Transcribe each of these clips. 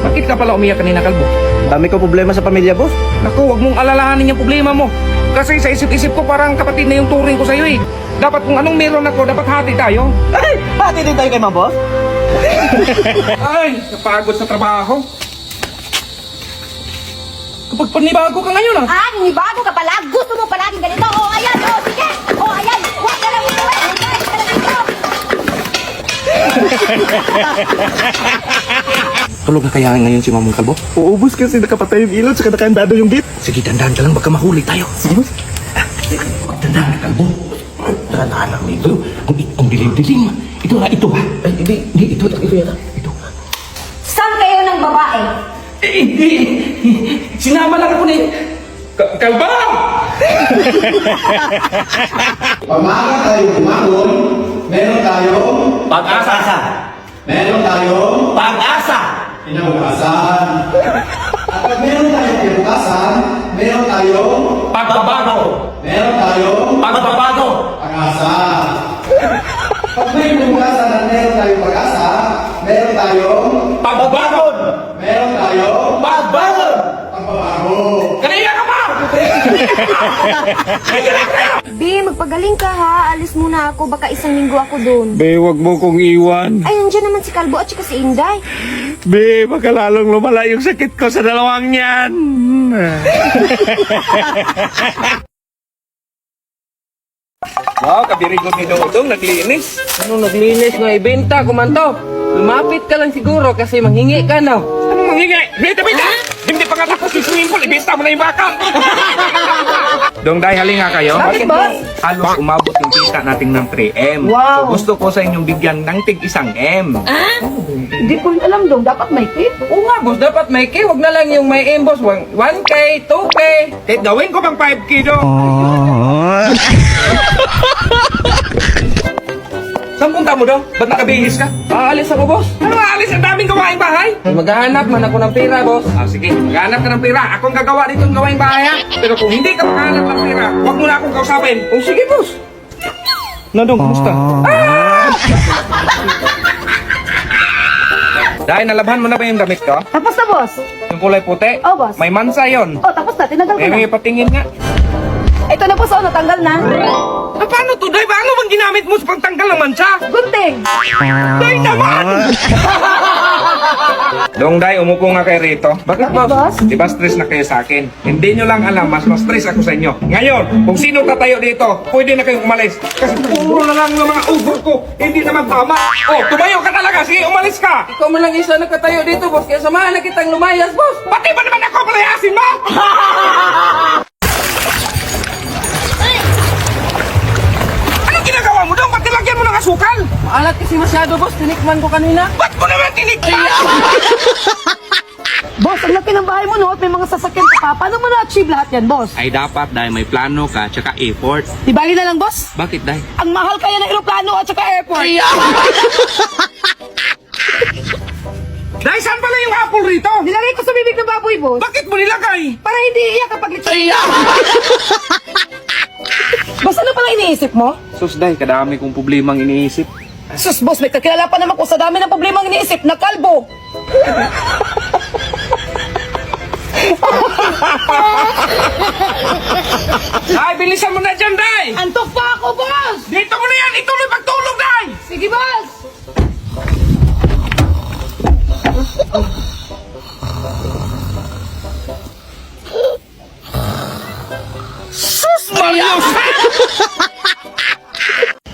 Bakit ka pala umiyak kanina, Kalbo? Dami ko problema sa pamilya, boss. Naku, huwag mong alalahanin yung problema mo. Kasi sa isip-isip ko parang kapatid na yung turing ko sa'yo eh. Dapat kung anong meron ako, dapat hati tayo. Ay, pati din tayo kay mga boss. Ay, napagod sa trabaho. Kapag panibago ka ngayon ah. Ah, bago ka pala. Gusto mo palaging ganito. Oh, ayan. Oh, sige. Oh, ayan. Huwag ka lang ito. Huwag ka lang ito. Tulog na kaya ngayon si Mamong Kalbo? Uubos kasi nakapatay yung ilaw, tsaka nakandado yung gate. Sige, dandan ka lang, baka mahuli tayo. Sige, boss. Dandan ka, Kalbo. Dandan lang ito. Ang dilim-dilim. Ito ha, ito ha. Ay, hindi, ito yata. Ito. Saan kayo ng babae? Hindi. Sinama lang ako ni... Kalbo! Pamaga tayo bumangon, meron tayong Pag-asa! meron tayong Pag-asa! kinabukasan. At pag meron tayong kinabukasan, meron tayong Pagbabago! meron tayong Pagbabago! pag-asa. Pag may kinabukasan at meron tayong pag-asa, meron tayong Pagbabagon! meron tayong Pagbagon! pagbabago. Kanina ka pa! Bi, magpagaling ka ha. Alis muna ako. Baka isang linggo ako doon. Be, wag mo kong iwan. Ay, nandiyan naman si Kalbo at saka si Inday. Be, baka lalong lumala yung sakit ko sa dalawang yan. Wow, kabirigod ni Dodong, naglinis. Anong naglinis nga ibenta, kumanto? Lumapit ka lang siguro kasi manghingi ka na. Anong mangingi? Bita! Hindi pa nga tapos yung swimming pool, ibenta mo na yung baka. Dong, dahil hali nga kayo. Bakit, boss? Halos umabot yung kita natin ng 3M. Wow. So, gusto ko sa inyong bigyan ng tig 1M. Hindi ko alam doon. Dapat may tip. Oo nga, boss, dapat may K. Huwag na lang yung may M, boss. 1K, 2K. Kahit gawin ko bang 5K, Dong? Saan punta mo, Dong? Ba't nakabihis ka? Aalis ako, boss. Ano aalis? Ang daming gawaing bahay. Maghahanap man ako ng pera, boss. Ah, sige, maghanap ka ng pera. Akong gagawa dito ng gawaing bahay, ha? Pero kung hindi ka maghanap ng pera, huwag mo na akong kausapin. Oh, sige, boss. Nandong, kumusta? Dahil nalabhan mo na ba yung damit ko? Tapos na, boss. Yung kulay puti? Oh, boss. May mansa yon. Oh, tapos na. Tinanggal ko Eh, na. may patingin nga. Ito na, boss. Oh, natanggal na. Ah, paano to, Day? Paano bang ginamit mo sa pagtanggal ng mansa? Gunting. Day naman! Dong, Day, umupo nga kayo rito. Bakit, boss? Di ba stress na kayo sa akin? Hindi nyo lang alam, mas stress ako sa inyo. Ngayon, kung sino tatayo dito, pwede na kayong umalis. Kasi puro na lang ng mga ubo ko, hindi naman tama. Oh, tumayo ka talaga. Sige, umalis ka. Ikaw man lang isa nakatayo dito, boss. Kaya samahan na kitang lumayas, boss. Pati ba naman ako palayasin mo? Anong ginagawa mo doon? Ba't nilagyan mo ng asukal? Maalat kasi masyado, boss. Tinikman ko kanina. Ba't mo naman tinikman? Boss, ang laki ng bahay mo, no? At may mga sasakyan ka pa. Paano mo na-achieve lahat yan, boss? Ay dapat dahil may plano ka, tsaka effort. Di bali na lang, boss. Bakit dahil? Ang mahal kaya ng aeroplano at saka airport. Dahil saan pala yung apple rito? Nilagay ko sa bibig ng baboy, boss. Bakit mo nilagay? Para hindi iyak kapag lechon. Boss, ano pala iniisip mo? Sus, dahil kadami kong problemang iniisip. Sus, boss, may kakilala pa naman ko sa dami ng problema ang iniisip na kalbo. Dahil bilisan mo na dyan, Day! Antok pa ako, boss! Dito mo na yan! Ituloy pagtulog, Day! Sige, boss! Sus, Marios!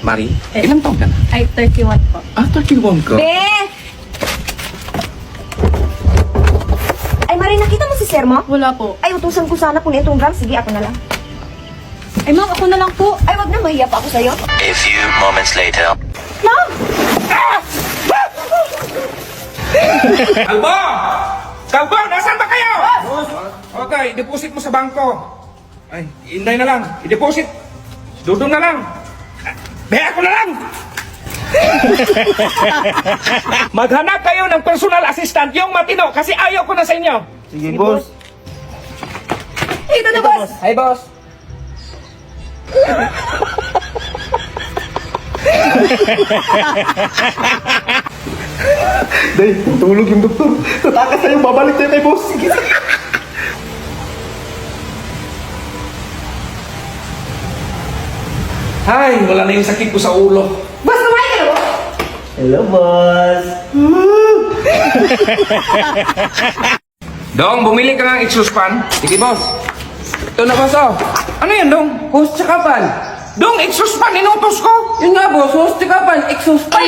Mari, ilang taon ka na? Ay, 31 po. Ah, 31 ka. Be! Ay, Marie, nakita mo si Sir mo? Wala po. Ay, utusan ko sana kung itong Sige, ako na lang. Ay, ma'am, ako na lang po. Ay, wag na, mahiya pa ako sa'yo. A few moments later. Ma'am! Kalbo! Kalbo, nasaan ba kayo? Okay, deposit mo sa bangko. Ay, inday na lang. I-deposit. Dudong na lang. Beha ko na lang. Maghanap kayo ng personal assistant, yung matino, kasi ayaw ko na sa inyo. Sige, boss. Ito na, boss! Hi, boss. Day, tulog yung doktor. Tatakas na yung babalik tayo kay boss. Sige. Ay, wala na yung sakit ko sa ulo. Boss, kumain ka na, boss? Hello, boss. Dong, bumili ka ng exhaust fan. Sige, boss. Ito na, boss, oh. Ano yan, Dong? Hose tsaka pan. Dong, exhaust fan, inutos ko. Yun nga, boss. Hose tsaka pan. Exhaust pan.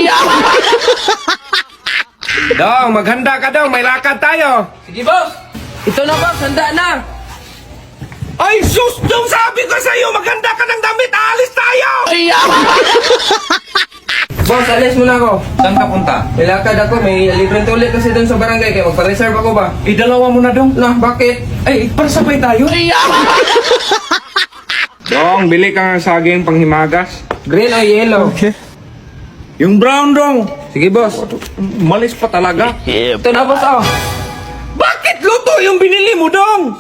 Dong, maghanda ka daw, may lakad tayo. Sige, boss. Ito na, boss. Handa na. Ay, sus! Dong, sabi ko sa'yo, maghanda ka ng damit, aalis tayo! Boss, alis muna ako. Saan ka punta? May lakad ako. May libreng tuloy kasi doon sa barangay. Kaya magpa-reserve ako ba? Idalawa mo na, Dong. Nah, bakit? Ay, para sabay tayo. Dong, bili ka ng saging panghimagas. Green o yellow? Yung brown, Dong. Sige, boss. Malis pa talaga. Ito na, boss, oh. Bakit luto yung binili mo, Dong?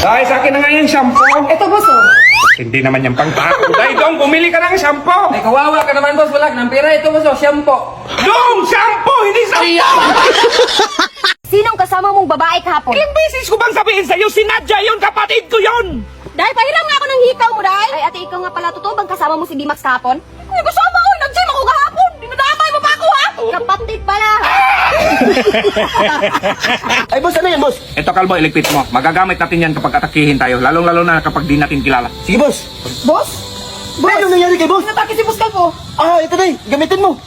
Ay, sa akin na nga yung shampoo. Ito, boss, oh. Hindi naman yung pangtako. Ay, Dong, bumili ka ng shampoo. Ay, kawawa ka naman, boss. Wala ka ng pera. Ito, boss, oh. Shampoo. Dong, shampoo, hindi shampoo. Sinong kasama mong babae kahapon? Ilang beses ko bang sabihin sa'yo, si Nadia yun, kapatid ko yun. Dahil pahiram nga ako ng hikaw mo, Dahil. Ay, ate, ikaw nga pala, totoo bang kasama mo si Dimax kahapon? Hindi kasama ko, nag-gym ako kahapon. Dinadamay mo pa ako, ha? Kapatid pala. Ay, boss, ano yan, boss? Ito, Kalbo, iligpit mo. Magagamit natin yan kapag atakihin tayo. Lalong-lalo na kapag di natin kilala. Sige, boss. Boss? Boss, anong nangyari kay boss? Natake si Boss Kalbo. Ah, ito, Day. Gamitin mo.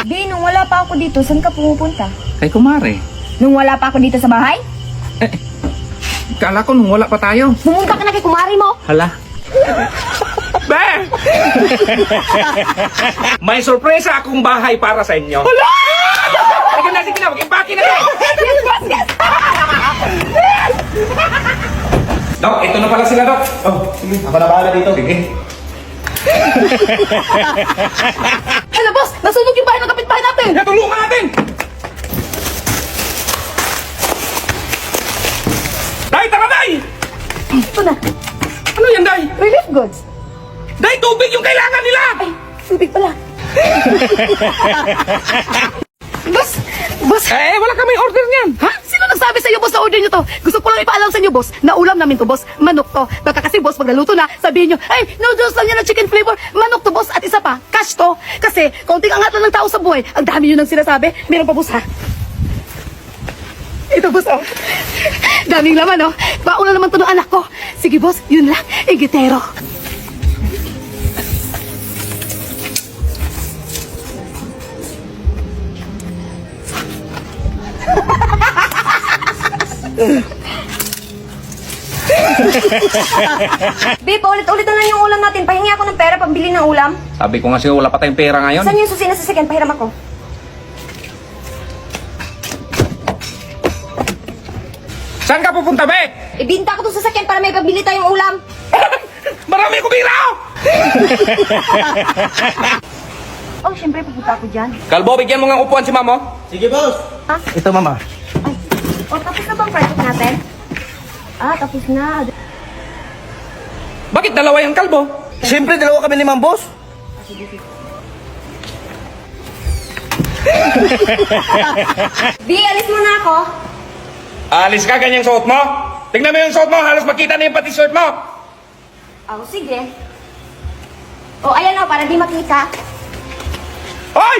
Di, nung wala pa ako dito, saan ka pumupunta? Kay kumare. Nung wala pa ako dito sa bahay? Kala ko nung wala pa tayo. Pumunta ka na kay kumari mo. Hala. Be! May sorpresa akong bahay para sa inyo. Hala! Sige na, mag-impake na tayo. Yes, boss, yes! Dok, ito na pala sila, Dok. Oh, sige. Ako na bahala dito. Sige. Hello, boss! Nasunog yung bahay ng kapitbahay natin! Tulungan natin! Day, tara, Day! Ito na. Ano yan, Day? Relief goods. Day, tubig yung kailangan nila! Ay, tubig pala. Boss! Boss! Eh, wala kami order niyan. Ha? Sino nagsabi sa iyo, boss, na order nyo to? Gusto ko lang ipaalam sa inyo, boss, na ulam namin to, boss. Manok to. Baka kasi, boss, pag naluto na, sabihin nyo, ay, noodles lang yan na chicken flavor. Manok to, boss. At isa pa, cash to. Kasi, kaunting angat lang ng tao sa buhay. Ang dami nyo nang sinasabi. Meron pa, boss, ha? Ito, boss, oh. Daming laman, oh. Baon na naman to ng anak ko. Sige, boss, yun lang. Igitero. Babe, ulit-ulit na lang yung ulam natin. Pahingi ako ng pera pambili ng ulam. Sabi ko nga sa'yo, wala pa tayong pera ngayon. Saan yung susi na sasakyan? Pahiram ako. Saan ka pupunta, Be? Ibinta ko itong sasakyan para may pabili tayong ulam. Marami ko pera! Oh, syempre pupunta ako dyan. Kalbo, bigyan mo ng upuan si Mamo. Sige, boss. Ha? Ito, mama. Ay. Oh, tapos na bang project natin? Ah, tapos na. Bakit dalawa yung Kalbo? Siyempre, dalawa kami ni Ma'am, boss. Bi, alis mo na ako. Alis ka, ganyang suot mo. Tingnan mo yung suot mo, halos makita na yung pati shirt mo. Oh, sige. Oh, ayan o, para di makita. Hoy!